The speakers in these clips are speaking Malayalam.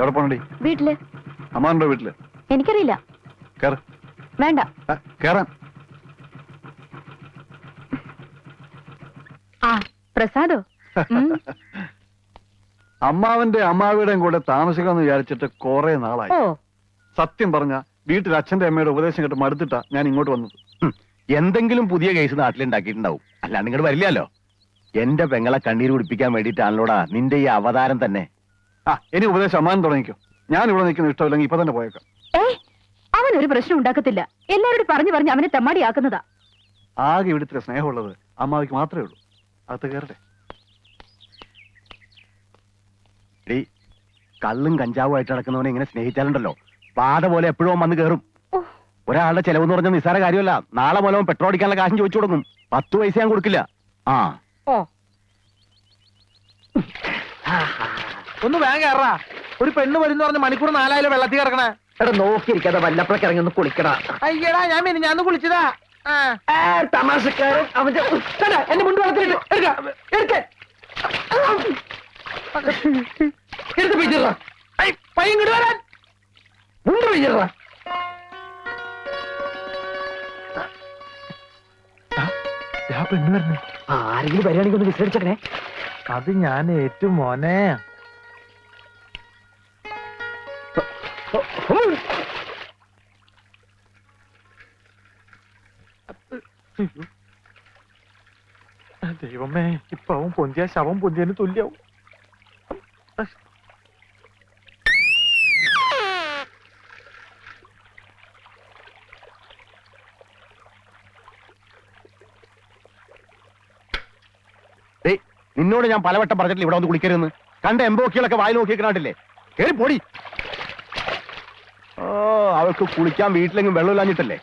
എവിടെ പോണടി? വീട്ടില്. അമ്മാണ്ടോ വീട്ടില്? എനിക്കറിയില്ല. കേറ്. വേണ്ട. കേറാൻ. ആ പ്രസാദോ? അമ്മാവന്റെ അമ്മാവിയുടെയും കൂടെ താമസിക്കാന്ന് വിചാരിച്ചിട്ട് കുറെ നാളായി. ഓ, സത്യം പറഞ്ഞ വീട്ടിൽ അച്ഛന്റെ അമ്മയുടെ ഉപദേശം കേട്ട് മടുത്തിട്ടാ ഞാൻ ഇങ്ങോട്ട് വന്നത്. എന്തെങ്കിലും പുതിയ കേസ് നാട്ടിലുണ്ടാക്കിയിട്ടുണ്ടാവും, അല്ലാണ്ട് ഇങ്ങോട്ട് വരില്ലല്ലോ. എന്റെ പെങ്ങളെ കണ്ണീര് കുടിപ്പിക്കാൻ വേണ്ടിയിട്ടാണല്ലോടാ നിന്റെ ഈ അവതാരം തന്നെ. ഇനി ഉപദേശം അമ്മാവൻ തുടങ്ങിക്കോ. ഞാൻ ഇവിടെ നിൽക്കുന്ന ഇഷ്ടമില്ലെങ്കിൽ ഇപ്പൊ തന്നെ പോയേക്കാം. അവനൊരു പ്രശ്നം ഉണ്ടാക്കത്തില്ല. എല്ലാവരോടും പറഞ്ഞു പറഞ്ഞ് അവനെ തെമ്മാടിയാക്കുന്നതാ. ആകെ ഇവിടുത്തെ സ്നേഹമുള്ളത് അമ്മാവിക്ക് മാത്രമേ ഉള്ളൂ. അകത്ത് കയറട്ടെ. കള്ളും കഞ്ചാവും ആയിട്ട് നടക്കുന്നവനെ ഇങ്ങനെ സ്നേഹിച്ചാലുണ്ടല്ലോ പാത പോലെ എപ്പോഴും വന്ന് കയറും. ഒരാളുടെ ചെലവെന്ന് പറഞ്ഞ നിസ്സാര കാര്യമല്ല. നാളെ മൂലം പെട്രോൾ അടിക്കാനുള്ള കാശും ചോദിച്ചു കൊടുക്കും. 10 പൈസ ഞാൻ കൊടുക്കില്ല. ഒന്ന് വേഗം കയറാ. ഒരു പെണ്ണ് വരുന്ന പറഞ്ഞ മണിക്കൂർ 4 വെള്ളത്തിൽ കിടക്കണേ. എടാ നോക്കിയിരിക്കാതെ വല്ലപ്പോഴൊക്കെ ഇറങ്ങി ഒന്ന് കുളിക്കടാ. അയ്യടാ ഞാൻ കുളിച്ചതാ. തമാശക്കാരൻ അവന്റെ എന്നെ മുണ്ട് വളർത്തിട്ട് എടുത്ത് പിടിച്ചിട. പയ്യൻ ഇങ്ങോട്ട് വരാൻ മുണ്ട് പിടിച്ചിട. പെണ്ണ് വരണേ. ആരെങ്കിലും വരികയാണെങ്കിൽ ഒന്ന് വിസ്തരിച്ചേ. അത് ഞാൻ ഏറ്റവും മോനെ. ദൈവമേ, ഇപ്പൊ അവൻ പൊന്തിയ ശവം പൊന്തിയതിന് തുല്യാവും. നിന്നോട് ഞാൻ പലവട്ടം പറഞ്ഞിട്ടില്ല ഇവിടെ വന്ന് കുളിക്കരുതെന്ന്. കണ്ട എംബോക്കികളൊക്കെ വായി നോക്കിക്കണ്ടില്ലേ? കേറി പൊടി. അവൾക്ക് കുളിക്കാൻ വീട്ടിലെങ്കിലും വെള്ളമില്ലാഞ്ഞിട്ടല്ലേ?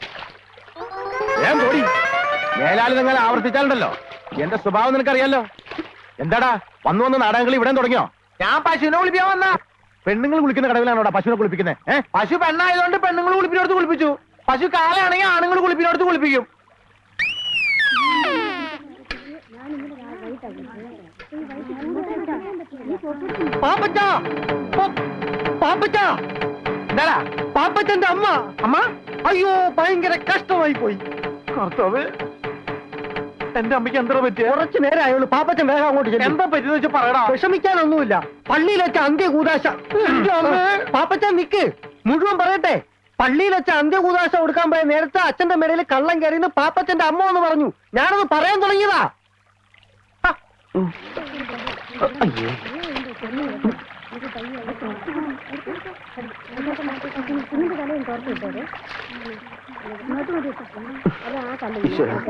ഞാൻ പൊടി. മേലാലി നിങ്ങൾ ആവർത്തിച്ചാലുണ്ടല്ലോ എന്റെ സ്വഭാവം നിനക്കറിയാലോ. എന്താടാ വന്ന് നാടകങ്ങൾ ഇവിടെ തുടങ്ങിയോ? ഞാൻ പശുവിനെ കുളിപ്പിക്കാൻ വന്ന. പെണ്ണുങ്ങൾ കുളിക്കുന്ന കടവിലാണോടാ പശുവിനെ കുളിപ്പിക്കുന്നത്? പശു പെണ്ണായതുകൊണ്ട് പെണ്ണുങ്ങൾ കുളിപ്പിനോടത്ത് കുളിപ്പിച്ചു. പശു കാളയാണെങ്കിൽ ആണുങ്ങൾ കുളിപ്പിനോടത്ത് കുളിപ്പിക്കും. പാപ്പച്ചന്റെ അമ്മ അമ്മ, അയ്യോ ഭയങ്കര കഷ്ടമായി പോയി. കർത്താവ്, എന്റെ അമ്മയ്ക്ക് എന്താ പറ്റിയ? കുറച്ചു നേരം ആയുള്ളൂ. പാപ്പച്ചൻ വേഗം അങ്ങോട്ട് ചെല്ലും. എന്താ പറ്റിയെന്ന് വെച്ചാൽ പറയടാ. വിഷമിക്കാനൊന്നുമില്ല. പള്ളിയിൽ വെച്ച അന്ത്യകൂദാശ. പാപ്പച്ചൻ നിക്ക്, മുഴുവൻ പറയട്ടെ. പള്ളിയിൽ വെച്ച അന്ത്യകൂദാശ കൊടുക്കാൻ പോയ നേരത്തെ അച്ഛന്റെ മേടയിൽ കള്ളം കയറിയെന്ന് പാപ്പച്ചന്റെ അമ്മ എന്ന് പറഞ്ഞു. ഞാനത് പറയാൻ തുടങ്ങിയതാ.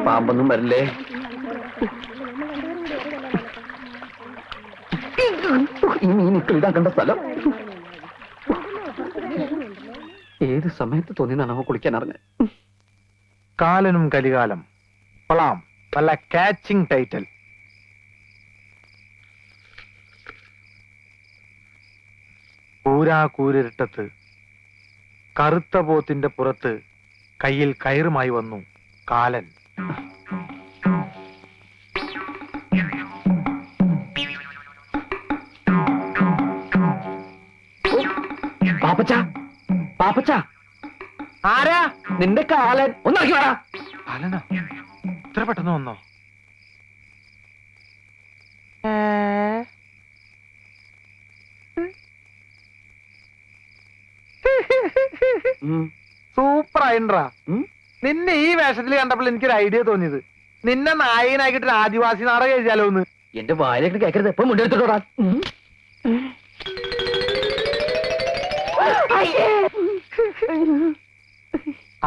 പാമ്പൊന്നും വരില്ലേ? ഈ മീനിക്കളിടാൻ കണ്ട സ്ഥലം ഏത് സമയത്ത് തോന്നിയെന്നാണ് അവ കുളിക്കാൻ അറിഞ്ഞത്. കാലനും കലികാലം കൊള്ളാം. നല്ല കാച്ചിങ് ടൈറ്റിൽ. കൂരിരുട്ടത്ത് കറുത്ത പോത്തിന്റെ പുറത്ത് കയ്യിൽ കയറുമായി വന്നു കാലൻ. പാപ്പച്ച, പാപ്പച്ച, ആരാ? നിന്റെ കാലൻ. ഒന്നാക്കി വേടാ. കാലനോ? ഇത്ര പെട്ടെന്ന് വന്നോ? സൂപ്പർ ആയിട്ടാ. നിന്നെ ഈ വേഷത്തിൽ കണ്ടപ്പോൾ എനിക്കൊരു ഐഡിയ തോന്നിയത്, നിന്നെ നായകനാക്കിട്ട് ആദിവാസി നാടകം എഴുതിയാലോ എന്ന്. എന്റെ വായിലേക്ക് കേൾക്കരുത്. എപ്പോഴും മുണ്ടെടുത്തോടാ.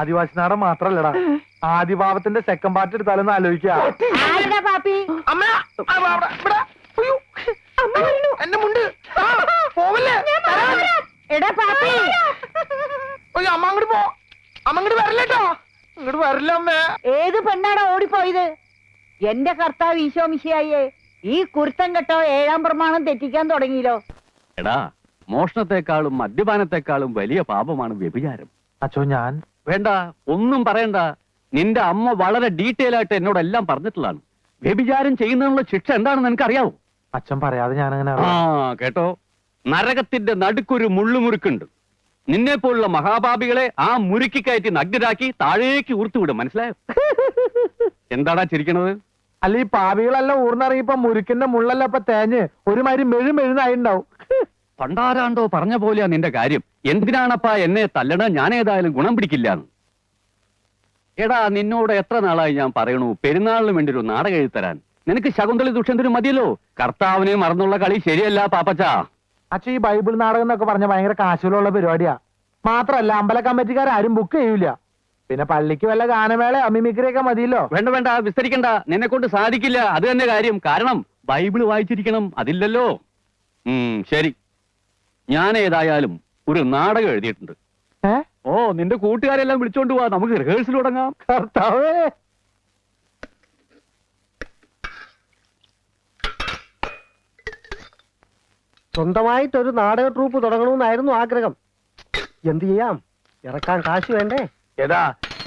ആദിവാസി നാടകം മാത്രല്ലടാ, ആദിഭാവത്തിന്റെ സെക്കൻഡ് പാർട്ട് എടുത്താലൊന്ന് ആലോചിക്കാ. എന്റെ മുണ്ട് പോവല്ലേ? അമ്മ അങ്ങോട്ട് പോ. അമ്മ അങ്ങോട്ട് വരല്ലേട്ടോ. ഇങ്ങോട്ട് വരില്ല അമ്മേ. ഏത് പെണ്ണാടാ ഓടിപ്പോയത്? എന്റെ കർത്താവ് ഈശോ മിശിഹായേ, ഈ കുരുത്തം കെട്ടോ 7-ാം പ്രമാണം തെറ്റിക്കാൻ തുടങ്ങിയല്ലോ. എടാ, മോഷണത്തെക്കാളും മദ്യപാനത്തെക്കാളും വലിയ പാപമാണ് വ്യഭിചാരം. അച്ചോ, ഞാൻ വേണ്ട, ഒന്നും പറയണ്ട. നിന്റെ അമ്മ വളരെ ഡീറ്റെയിൽ ആയിട്ട് എന്നോടെല്ലാം പറഞ്ഞിട്ടുള്ളതാണ്. വ്യഭിചാരം ചെയ്യുന്നതിനുള്ള ശിക്ഷ എന്താണെന്ന് നിനക്ക് അറിയാവോ? അച്ഛൻ പറയാതെ ഞാനങ്ങനെ. കേട്ടോ, നരകത്തിന്റെ നടുക്കൊരു മുള്ളുമുറുക്കുണ്ട്. നിന്നെ പോലുള്ള മഹാപാപികളെ ആ മുറുക്കി കയറ്റി നഗ്നരാക്കി താഴേക്ക് ഊർത്തുവിടും. മനസ്സിലായോ? എന്താടാ ചിരിക്കണത്? അല്ല ഈ പാവികളെല്ലാം ഊർന്നിറങ്ങിയപ്പോ മുരുക്കിന്റെ മുള്ളെല്ലാം ഇപ്പൊ തേഞ്ഞ് ഒരുമാതിരി മെഴുമെഴുന്നായിണ്ടാവും. പണ്ടാരാണ്ടോ പറഞ്ഞ പോലെയാ നിന്റെ കാര്യം. എന്തിനാണപ്പാ എന്നെ തല്ലണ? ഞാൻ ഏതായാലും ഗുണം പിടിക്കില്ലാന്ന്. എടാ, നിന്നോട് എത്ര നാളായി ഞാൻ പറയണു പെരുന്നാളിന് വേണ്ടി ഒരു നാടകം എഴുതരാൻ. നിനക്ക് ശകുന്തളി ദുഷ്യന്തനും മതിയല്ലോ. കർത്താവിനെ മറന്നുള്ള കളി ശരിയല്ല പാപ്പച്ച. അച്ഛൻ ഈ ബൈബിൾ നാടകം എന്നൊക്കെ പറഞ്ഞ ഭയങ്കര കാശുള്ള പരിപാടിയാ. മാത്രല്ല അമ്പല കമ്മിറ്റിക്കാരും ബുക്ക് ചെയ്യൂല. പിന്നെ പള്ളിക്ക് വല്ല ഗാനമേള അമിമിക്രിയൊക്കെ മതിയല്ലോ. വേണ്ട വേണ്ട, വിസ്തരിക്കണ്ട. നിന്നെ കൊണ്ട് സാധിക്കില്ല. അത് തന്നെ കാര്യം. കാരണം ബൈബിള് വായിച്ചിരിക്കണം. അതില്ലല്ലോ. ശരി, ഞാൻ ഏതായാലും ഒരു നാടകം എഴുതിയിട്ടുണ്ട്. ഓ, നിന്റെ കൂട്ടുകാരെല്ലാം വിളിച്ചോണ്ട് പോവാ. നമുക്ക് റിഹേഴ്സൽ തുടങ്ങാം. കർത്താവേ, സ്വന്തമായിട്ടൊരു നാടക ട്രൂപ്പ് തുടങ്ങണമെന്നായിരുന്നു ആഗ്രഹം. എന്ത് ചെയ്യാം, ഇറക്കാൻ കാശ് വേണ്ടേ? എടാ,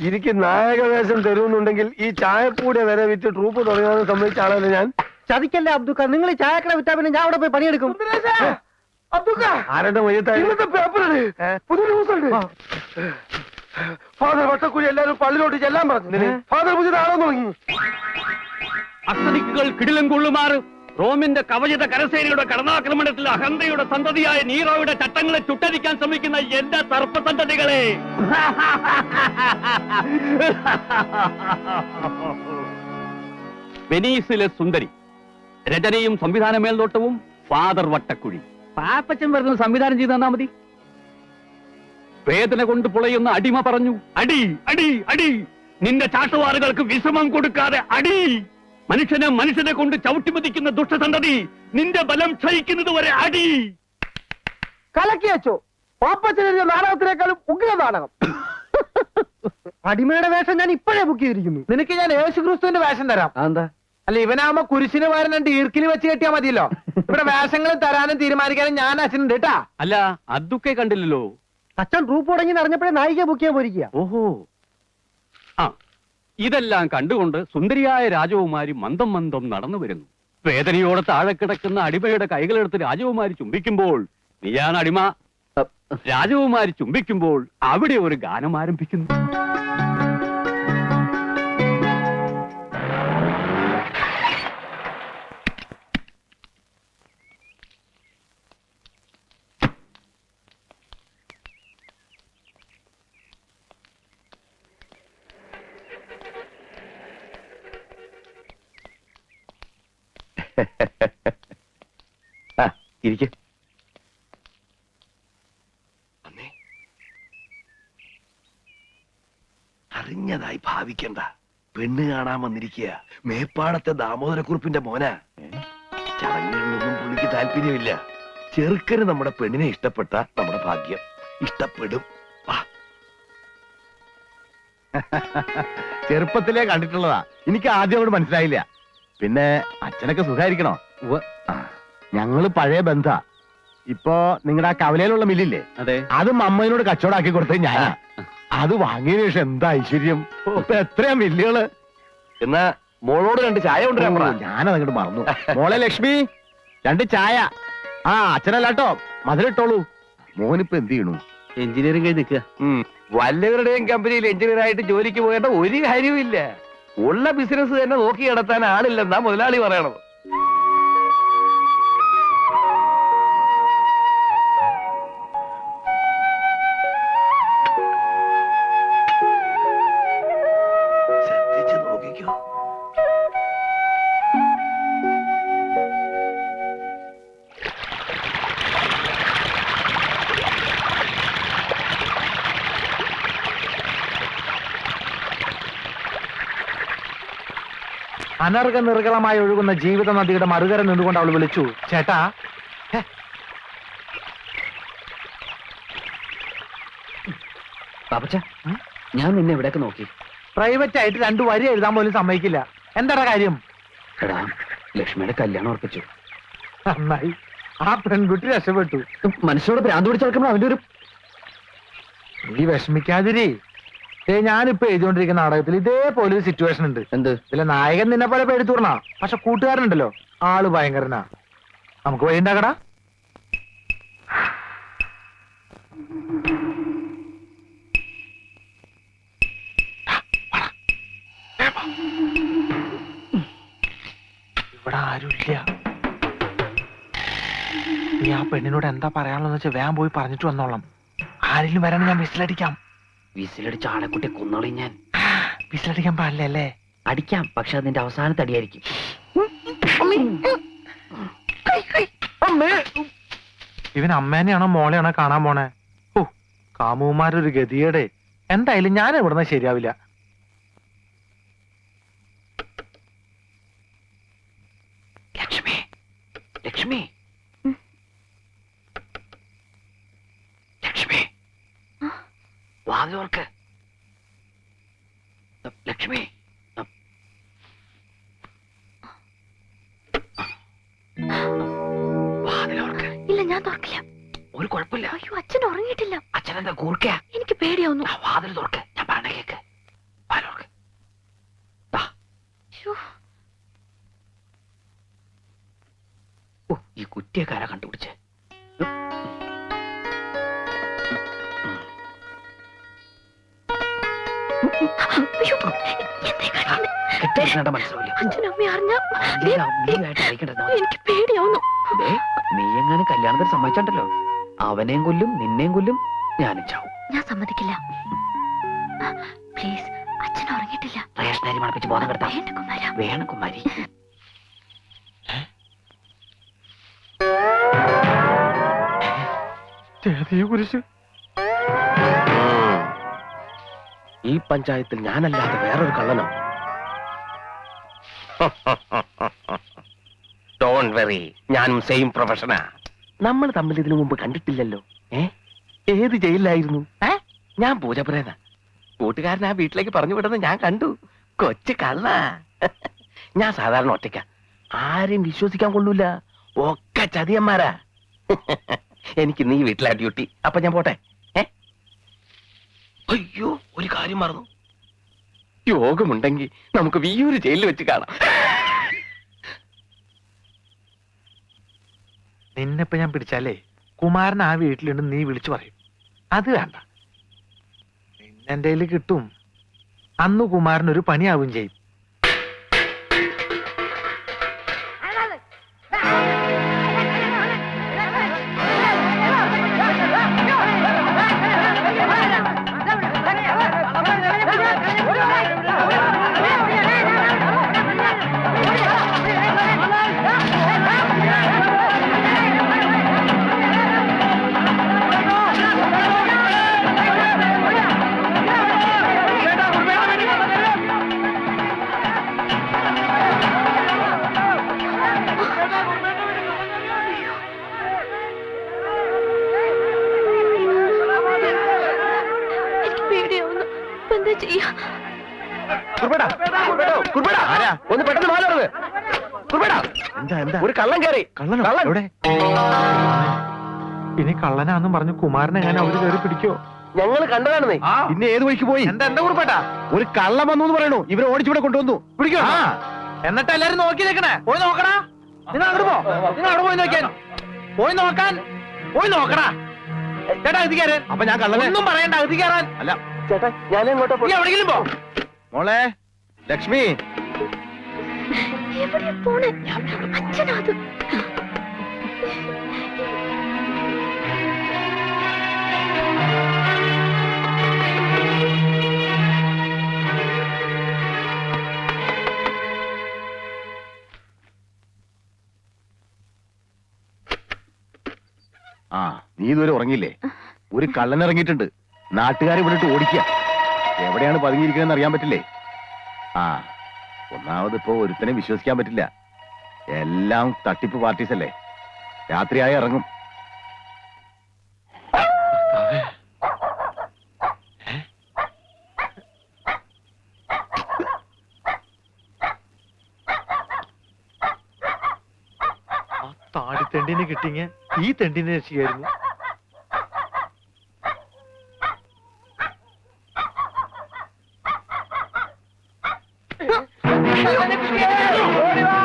എനിക്ക് നായകവേഷം തരുന്നുണ്ടെങ്കിൽ ഈ ചായപ്പൂടെ വരെ വിറ്റ് ട്രൂപ്പ് തുടങ്ങാൻ സമ്മതിച്ച ആളല്ലേ ഞാൻ. ചതിക്കല്ലേ അബ്ദുക്ക, നിങ്ങൾ ഈ ചായക്കട വിറ്റാ പിന്നെ ഞാൻ അവിടെ പോയി പണിയെടുക്കും. ആരുടെ പുതിയ ന്യൂസ് ഉണ്ട്. ഫാദർ വട്ടക്കുഴി എല്ലാരും പള്ളിയിലോട്ട് ചെല്ലാൻ പറഞ്ഞു. ഫാദർ പുതിയ നാടകം തുടങ്ങി. അസ്തനിക്കുകൾ കിടിലം കൊള്ളുമാറ്. റോമിന്റെ കവചിത കരസേനയുടെ കടന്നാക്രമണത്തിൽ അഹന്തയുടെ സന്തതിയായ നീറോയുടെ ചട്ടങ്ങളെ ചുട്ടരിക്കാൻ ശ്രമിക്കുന്ന എന്റെ സർപ്പസന്തതികളെ, വെനീസിലെ സുന്ദരി, രചനയും സംവിധാന മേൽനോട്ടവും ഫാദർ വട്ടക്കുഴി. പാപ്പച്ചൻ വരുന്ന സംവിധാനം ചെയ്ത് തന്നാ മതി. വേദന കൊണ്ട് പുളയുന്ന അടിമ പറഞ്ഞു, അടി അടി അടി, നിന്റെ ചാട്ടുവാറുകൾക്ക് വിശ്രമം കൊടുക്കാതെ അടി. മനുഷ്യനെ കൊണ്ട് ചവിട്ടിമതിക്കുന്ന ദുഷ്ടസന്തതി, നിന്റെ ബലം ക്ഷയിക്കുന്നത് വരെ അടി. കലക്കി വെച്ചോ. പാപ്പച്ചനെഴുതിയ നാടകത്തിനേക്കാളും ഉഗ്ര നാടകം. അടിമയുടെ വേഷം ഞാൻ ഇപ്പോഴേ ബുക്ക് ചെയ്തിരിക്കുന്നു. നിനക്ക് ഞാൻ യേശുക്രിസ്തുവിന്റെ വേഷം തരാം. എന്താ? അല്ല, ഇവനാവുമ്പോ കുരിശിന് പകരം രണ്ട് ഈർക്കിലി വെച്ച് കെട്ടിയാ മതിയല്ലോ. ഇവിടെ വേഷങ്ങൾ തരാനും തീരുമാനിക്കാനും ഞാൻ അച്ഛനുണ്ട് കേട്ടാ. അല്ല, അതൊക്കെ കണ്ടില്ലല്ലോ. അച്ഛൻ ട്രൂപ്പ് തുടങ്ങി അറിഞ്ഞപ്പോഴേ നായിക ബുക്ക് ചെയ്യാൻ പോയിരിക്കുക. ഓഹോ. ആ, ഇതെല്ലാം കണ്ടുകൊണ്ട് സുന്ദരിയായ രാജകുമാരി മന്ദം മന്ദം നടന്നു വരുന്നു. വേദനയോടെ താഴെ കിടക്കുന്ന അടിമയുടെ കൈകളെടുത്ത് രാജകുമാരി ചുംബിക്കുമ്പോൾ, നീയാണ് അടിമ. രാജകുമാരി ചുംബിക്കുമ്പോൾ അവിടെ ഒരു ഗാനം ആരംഭിക്കുന്നു. ഇരിക്കെ. അറിഞ്ഞതായി ഭാവിക്കണ്ട. പെണ്ണ് കാണാൻ വന്നിരിക്കുക മേപ്പാടത്തെ ദാമോദരക്കുറുപ്പിന്റെ മോനാ. ചടങ്ങുകളിലൊന്നും പുള്ളിക്ക് താല്പര്യമില്ല. ചെറുക്കന് നമ്മുടെ പെണ്ണിനെ ഇഷ്ടപ്പെട്ട നമ്മുടെ ഭാഗ്യം. ഇഷ്ടപ്പെടും. ചെറുപ്പത്തിലേ കണ്ടിട്ടുള്ളതാ. എനിക്ക് ആദ്യം അങ്ങോട്ട് മനസ്സിലായില്ല. പിന്നെ അച്ഛനൊക്കെ സുഖായിരിക്കണോ? ഞങ്ങള് പഴയ ബന്ധ. ഇപ്പൊ നിങ്ങളുടെ ആ കവലയിലുള്ള മില്ലില്ലേ, അതെ, അതും അമ്മയോട് കച്ചവടാക്കി കൊടുത്തത് ഞാനാ. അത് വാങ്ങിയതിനു ശേഷം എന്താ ഐശ്വര്യം. ഇപ്പൊ എത്രയാ മില്ലുകള്. എന്നാ മോളോട് രണ്ട് ചായ കൊണ്ടുവരാൻ. ഞാനതങ്ങോട്ട് മറന്നു. മോളെ ലക്ഷ്മി, രണ്ട് ചായ. ആ, അച്ഛനല്ലാട്ടോ, മധുരിട്ടോളൂ. മോനിപ്പോ എന്ത് ചെയ്യണു? എഞ്ചിനീയറിംഗ് കഴിഞ്ഞ് നിൽക്കുക. വല്ലവരുടെയും കമ്പനിയിൽ എഞ്ചിനീയർ ആയിട്ട് ജോലിക്ക് പോകേണ്ട ഒരു കാര്യമില്ല. ഉള്ള ബിസിനസ് തന്നെ നോക്കി നടത്താൻ ആളില്ലെന്നാ മുതലാളി പറയണത്. ശ്രദ്ധിച്ചു നോക്കിക്കോ. അനർഘ നിർഗളമായി ഒഴുകുന്ന ജീവിത നദിയുടെ മറുകര നിന്നുകൊണ്ട് അവൾ വിളിച്ചു, ചേട്ടാ. പാപ്പച്ച, ഞാൻ നിന്നെ എവിടെയൊക്കെ നോക്കി. പ്രൈവറ്റ് ആയിട്ട് രണ്ടു വരി എഴുതാൻ പോലും സമ്മതിക്കില്ല. എന്താ കാര്യം? എടാ, ലക്ഷ്മിയുടെ കല്യാണം ഉറപ്പിച്ചു. നന്നായി. ആ പെൺകുട്ടി രക്ഷപ്പെട്ടു. മനുഷ്യരോട് ഭ്രാന്ത് പിടിച്ചെടുക്കുമ്പോൾ അവന്റെ ഒരു നീ വിഷമിക്കാതിരി. ഞാനിപ്പോ എഴുതിക്കൊണ്ടിരിക്കുന്ന നാടകത്തിൽ ഇതേപോലെ ഒരു സിറ്റുവേഷൻ ഉണ്ട്. എന്ത്? ഇതിലെ നായകൻ നിന്നെ പോലെ പേടിത്തൂർണ, പക്ഷെ കൂട്ടുകാരനുണ്ടല്ലോ, ആള് ഭയങ്കരനാ. നമുക്ക് വഴി ഉണ്ടാക്കടാ. ഇവിടെ ആരുമില്ല. നീ ആ പെണ്ണിനോട് എന്താ പറയാനുള്ളതെന്ന് വെച്ചാൽ വേഗം പോയി പറഞ്ഞിട്ട് വന്നോളാം. ആരെങ്കിലും വരാൻ ഞാൻ വിസിലടിക്കാം. വിസിലടിച്ച ആളെക്കുട്ടി കൊന്നോളി ഞാൻ. വിസിലടിക്കാൻ പാടില്ല അല്ലേ? അടിക്കാം, പക്ഷെ അതിന്റെ അവസാനത്തെ അടിയായിരിക്കും. ഇവൻ അമ്മേനെയാണോ മോളെയാണോ കാണാൻ പോണേ? ഓ, കാമുമാരൊരു ഗതിയേടെ. എന്തായാലും ഞാൻ ഇവിടുന്ന് ശരിയാവില്ല. ലക്ഷ്മി, ലക്ഷ്മി, ലക്ഷ്മി, വാതിലോർക്ക്. ലക്ഷ്മി, വാതിലോർക്ക്. ഇല്ല, ഞാൻ തുറക്കില്ല. ഒരു കുഴപ്പമില്ല. അയ്യോ, അച്ഛൻ ഉറങ്ങിയിട്ടില്ല. അച്ഛനെന്താ കൂർക്ക? എനിക്ക് പേടിയാവുന്നു. വാതിൽ തുറക്ക്, ഞാൻ പറഞ്ഞ കേക്ക്. വാതിലോർക്ക്. ഓ, ഈ കുറ്റിയക്കാരാ കണ്ടുപിടിച്ചേ. അയ്യോ, എന്തേ കാണിക്കുന്നെ? കെട്ടിയിരുന്നേണ്ട മനസ്സിലാവില്ല. അച്ഛനും അമ്മയും അറിഞ്ഞാ നീയായിട്ട് അയക്കണ്ടത്. എനിക്ക് പേടിയാവുന്നു. നീ എങ്ങനെ കല്യാണത്തിന് സമ്മതിച്ചണ്ടല്ലോ, അവനെയും കൊല്ലും നിന്നെയും കൊല്ലും, ഞാനും ചാവും. ഞാൻ സമ്മതിക്കില്ല. പ്ലീസ്, അച്ഛൻ ഉറങ്ങിയിട്ടില്ല. റേഷനരി മണപ്പിച്ച് ബോധം കെടുത്താ. വേണ്ട കുമാര. വേണം കുമാരി. കുരിശ്. ഈ പഞ്ചായത്തിൽ ഞാനല്ലാതെ വേറൊരു കള്ളനോ? ഡോണ്ട് വെറി, ഞാനും സെയിം പ്രൊഫഷനാ. നമ്മൾ തമ്മിൽ ഇതിനു മുമ്പ് കണ്ടിട്ടില്ലല്ലോ. ഏത് ജയിലിലായിരുന്നു? ഞാൻ പൂജപ്രേത. കൂട്ടുകാരൻ ആ വീട്ടിലേക്ക് പറഞ്ഞു വിടുന്നത് ഞാൻ കണ്ടു. കൊച്ചു കള്ള. ഞാൻ സാധാരണ ഒറ്റയ്ക്ക, ആരെയും വിശ്വസിക്കാൻ കൊള്ളൂല. ഒക്കെ ചതിയന്മാരാ. എനിക്ക് നീ വീട്ടിലാ ഡ്യൂട്ടി. അപ്പൊ ഞാൻ പോട്ടെ. അയ്യോ, ഒരു കാര്യം മറന്നു. യോഗമുണ്ടെങ്കിൽ നമുക്ക് വിയ്യൂര് ജയിലിൽ വെച്ച് കാണാം. നിന്നെപ്പോ ഞാൻ പിടിച്ചാലേ കുമാരൻ ആ വീട്ടിലുണ്ട് നീ വിളിച്ചു പറയും. അത് വേണ്ട, നിന്നെന്റെ കയ്യിൽ കിട്ടും. അന്ന് കുമാരൻ ഒരു പണിയാവും ചെയ്യും. എനിക്ക് പേടിയാവുന്നു. എന്താ ചെയ്യാ? ഒന്ന് പെട്ടെന്ന് മാറുന്നത്. എന്താ എന്താ? ഒരു കള്ളൻ കയറി. കള്ളനോ? എവിടെ? ഇനി കള്ളനാന്നും പറഞ്ഞു കുമാരനെ ഞാൻ അവര് കയറി പിടിക്കോ? ഞങ്ങൾ കണ്ടതാണെന്നേ. പിന്നെ ഏത് വഴിക്ക് പോയി? എന്താ എന്താ കുറിപ്പേട്ടാ? ഒരു കള്ളം വന്നു എന്ന് പറയണു. ഇവരെ ഓടിച്ചിവിടെ കൊണ്ടുവന്നു. പിടിക്കോ? എന്നിട്ട് എല്ലാരും നോക്കി നിൽക്കണേ. പോയി നോക്കടാ. നിങ്ങൾ അങ്ങോട്ട് പോ. നിങ്ങൾ അവിടെ പോയി നോക്കിയാൽ. പോയി നോക്കാൻ. പോയി നോക്കടാ. ചേട്ടാ അകത്ത് കയറ്. അപ്പൊ ഞാൻ കള്ളനെ ഒന്നും പറയണ്ട. അകത്ത് കയറാൻ. അല്ല ചേട്ടാ, ഞാൻ എങ്ങോട്ടാ നീ എവിടെയെങ്കിലും പോ. മോളെ ലക്ഷ്മി. എവിടെയാ പോണേ? അച്ഛനാ അത്. ആ, നീ ഇതുവരെ ഉറങ്ങിയില്ലേ? ഒരു കള്ളൻ ഇറങ്ങിയിട്ടുണ്ട്. നാട്ടുകാരെ വിട്ടിട്ട് ഓടിക്കുക. എവിടെയാണ് പതുങ്ങിയിരിക്കുന്നതെന്ന് അറിയാൻ പറ്റില്ലേ? ആ, ഒന്നാമത് ഇപ്പോ ഒരുത്തനെ വിശ്വസിക്കാൻ പറ്റില്ല. എല്ലാം തട്ടിപ്പ് പാർട്ടീസ് അല്ലേ. രാത്രിയായി ഇറങ്ങും. താടിത്തെണ്ടിനെ കിട്ടിങ്ങ ഈ തെണ്ടിനെ രക്ഷിക്കായിരുന്നു. ഓടി വാ!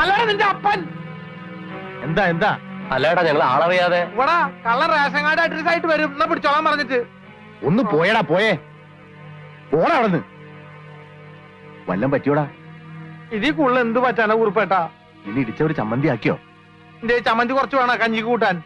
അല്ലാതെ നിന്റെ അപ്പൻ എന്താ എന്താ അല്ലേടാ ഞങ്ങൾ ആളറിയാതെ ഇവിടെ കള്ള റേഷൻ കാർഡ് അഡ്രസ് ആയിട്ട് വരും എന്നാ പിടിച്ചോളാൻ പറഞ്ഞിട്ട്. ഒന്ന് പോയടാ പോയേ പോടാ അവിടുന്ന് വല്ലം പറ്റിയോടാ ഇതിൽ കൂടുതൽ എന്ത് പറ്റാനാ കുറിപ്പേട്ടാ? ഇനി ഇടിച്ച ഒരു ചമ്മന്തി ആക്കിയോ എന്റെ ചമ്മന്തി കുറച്ച് വേണം കഞ്ഞിക്ക് കൂട്ടാൻ.